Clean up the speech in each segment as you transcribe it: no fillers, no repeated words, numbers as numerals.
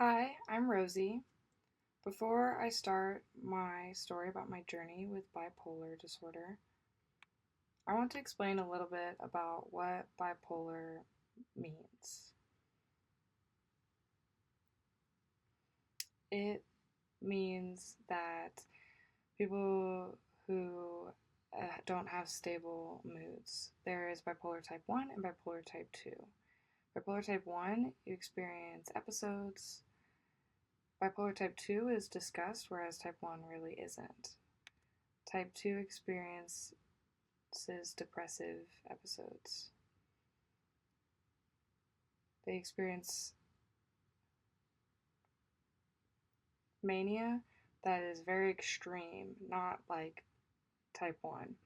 Hi, I'm Rosie. Before I start my story about my journey with bipolar disorder, I want to explain a little bit about what bipolar means. It means that people who don't have stable moods. There is bipolar type 1 and bipolar type 2. Bipolar type 1, you experience episodes. Bipolar type 2 is discussed, whereas type 1 really isn't. Type 2 experiences depressive episodes. They experience mania that is very extreme, not like type 1.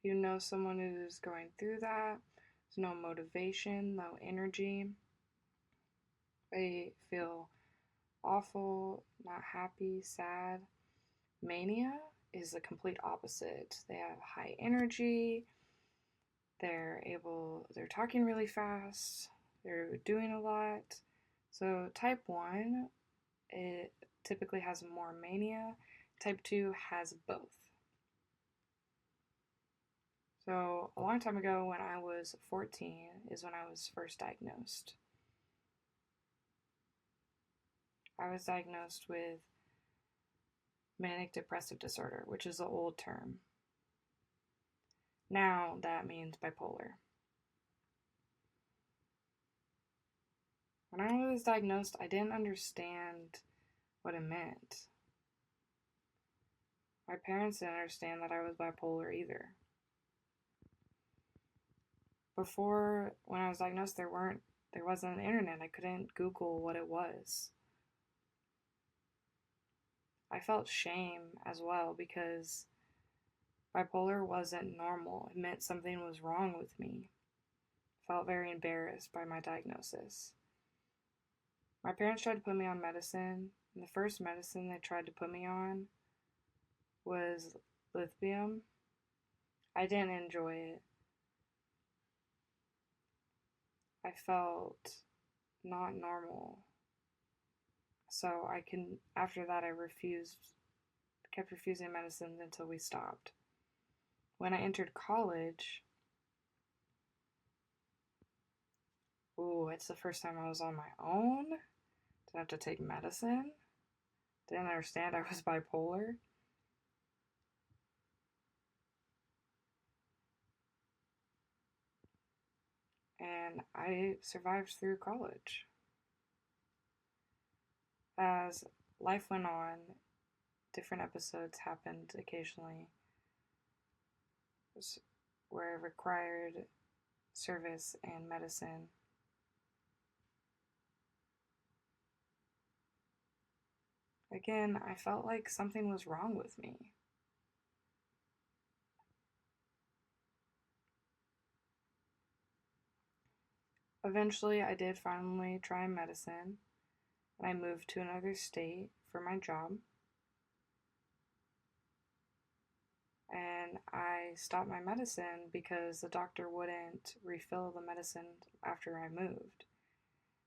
You know someone who's going through that, there's no motivation, no energy. They feel awful, not happy, sad. Mania is the complete opposite. They have high energy, they're talking really fast, they're doing a lot. So type 1, it typically has more mania. Type 2 has both. So a long time ago when I was 14 is when I was first diagnosed. I was diagnosed with manic depressive disorder, which is the old term. Now that means bipolar. When I was diagnosed, I didn't understand what it meant. My parents didn't understand that I was bipolar either. Before, when I was diagnosed, there wasn't an internet. I couldn't Google what it was. I felt shame as well because bipolar wasn't normal. It meant something was wrong with me. I felt very embarrassed by my diagnosis. My parents tried to put me on medicine, and the first medicine they tried to put me on was lithium. I didn't enjoy it. I felt not normal. So after that, kept refusing medicine until we stopped. When I entered college, it's the first time I was on my own. Didn't have to take medicine. Didn't understand I was bipolar. And I survived through college. As life went on, different episodes happened occasionally where it required service and medicine. Again, I felt like something was wrong with me. Eventually, I did finally try medicine, and I moved to another state for my job. And I stopped my medicine because the doctor wouldn't refill the medicine after I moved.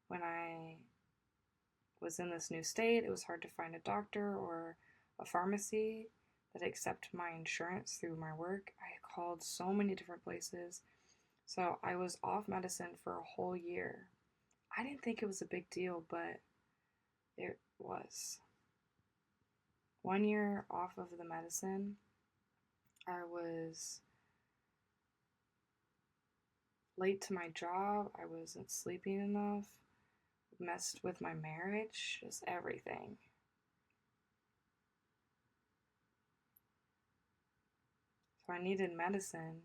When I was in this new state, it was hard to find a doctor or a pharmacy that accept my insurance through my work. I called so many different places. So I was off medicine for a whole year. I didn't think it was a big deal, but it was. 1 year off of the medicine, I was late to my job. I wasn't sleeping enough. Messed with my marriage, just everything. So I needed medicine.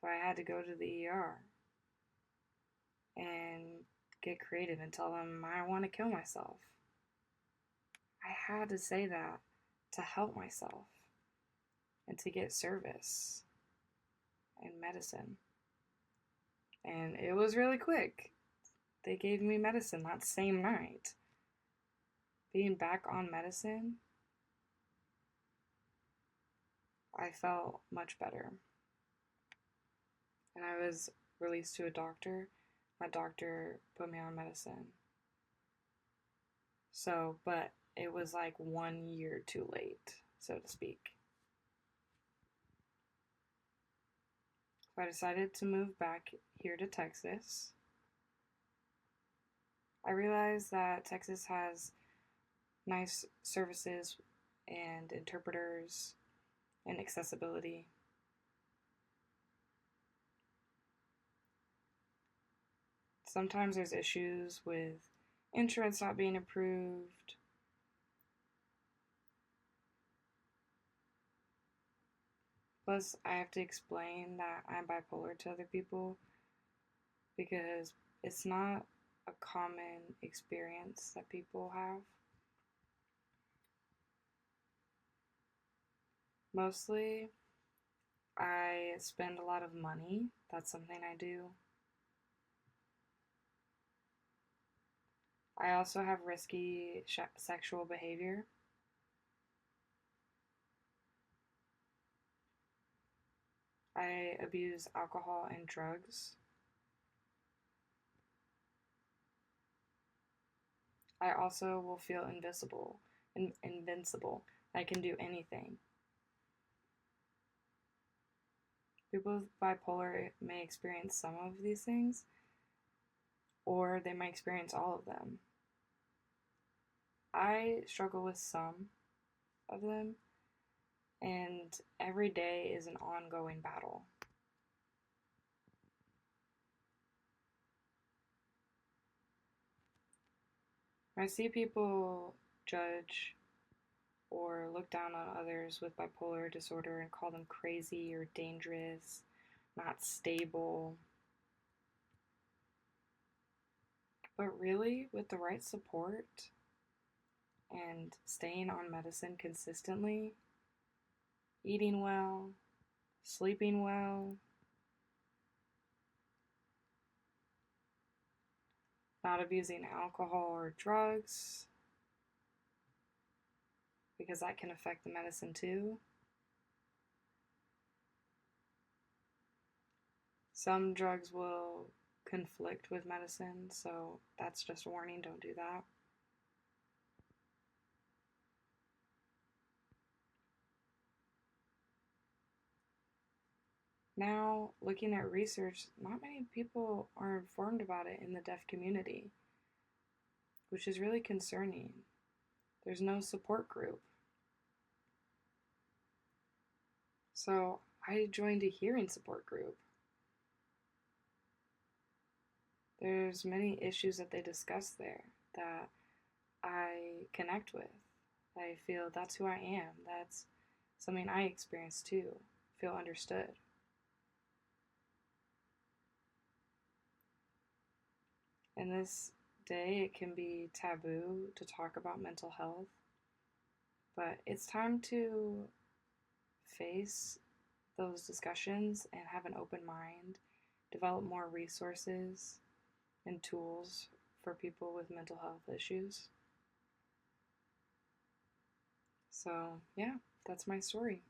So I had to go to the ER and get creative and tell them I want to kill myself. I had to say that to help myself and to get service and medicine. And it was really quick. They gave me medicine that same night. Being back on medicine, I felt much better. and I was released to a doctor. That doctor put me on medicine. So, but it was like 1 year too late, so to speak. So I decided to move back here to Texas. I realized that Texas has nice services and interpreters and accessibility. Sometimes there's issues with insurance not being approved. Plus, I have to explain that I'm bipolar to other people because it's not a common experience that people have. Mostly, I spend a lot of money. That's something I do. I also have risky sexual behavior. I abuse alcohol and drugs. I also will feel invincible. I can do anything. People with bipolar may experience some of these things, or they might experience all of them. I struggle with some of them, and every day is an ongoing battle. I see people judge or look down on others with bipolar disorder and call them crazy or dangerous, not stable. But really, with the right support and staying on medicine consistently, eating well, sleeping well, not abusing alcohol or drugs, because that can affect the medicine too. Some drugs will conflict with medicine, so that's just a warning, don't do that. Now, looking at research, not many people are informed about it in the deaf community, which is really concerning. There's no support group. So I joined a hearing support group. There's many issues that they discuss there that I connect with. I feel that's who I am. That's something I experience too. Feel understood. In this day, it can be taboo to talk about mental health, but it's time to face those discussions and have an open mind, develop more resources and tools for people with mental health issues. So, yeah, that's my story.